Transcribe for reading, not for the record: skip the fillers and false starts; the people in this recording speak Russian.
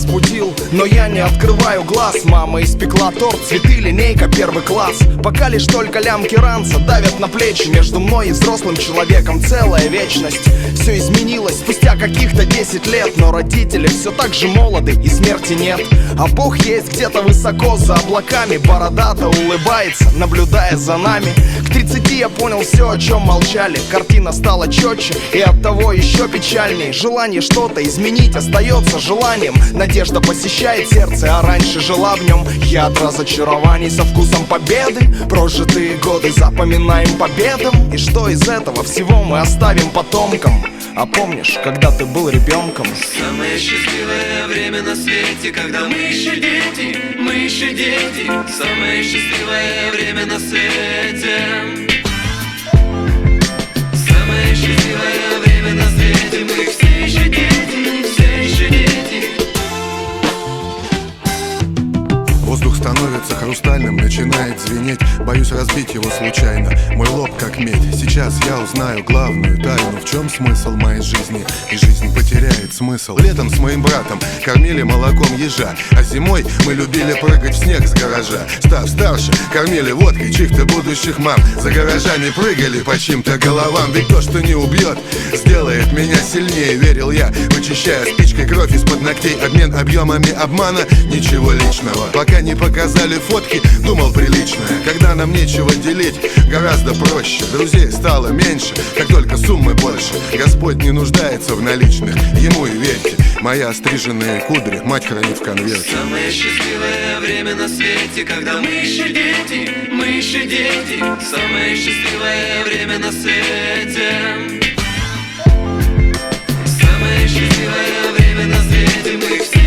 разбудил, но я не открываю глаз. Мама испекла торт, цветы, линейка, первый класс. Пока лишь только лямки ранца давят на плечи. Между мной и взрослым человеком целая вечность. Все изменилось спустя каких-то 10 лет, но родители все так же молоды и смерти нет. А Бог есть где-то высоко за облаками, бородато улыбается, наблюдая за нами. К 30 я понял все, о чем молчали. Картина стала четче и оттого еще печальней. Желание что-то изменить остается желанием. Надежда посещает сердце, а раньше жила в нем. Яд разочарований со вкусом победы. Прожитые годы запоминаем победам. И что из этого всего мы оставим потомкам? А помнишь, когда ты был ребенком? Самое счастливое время на свете, когда мы еще дети, мы еще дети. Самое счастливое время на свете. Самое счастливое время на свете. Мы все еще дети, все еще дети. Воздух становится хрустальным, начинает звенеть. Боюсь разбить его случайно, мой лоб как медь. Сейчас я узнаю главную тайну. В чем смысл моей жизни? И жизнь потеряет смысл. Летом с моим братом кормили молоком ежа, а зимой мы любили прыгать в снег с гаража. Став старше, кормили водкой чьих-то будущих мам. За гаражами прыгали по чьим-то головам. Ведь то, что не убьет, сделает меня сильнее, верил я, вычищая спичкой кровь из-под ногтей. Обмен объемами обмана, ничего личного. Пока не показали фотки, думал приличное. Когда нам нечего делить, гораздо проще. Друзей стало меньше, как только суммы больше. Господь не нуждается в наличных, ему и верьте. Моя стриженные кудри мать хранит в конверте. Самое счастливое время на свете, когда мы еще дети, мы еще дети. Самое счастливое время на свете. Самое счастливое время на свете. Мы все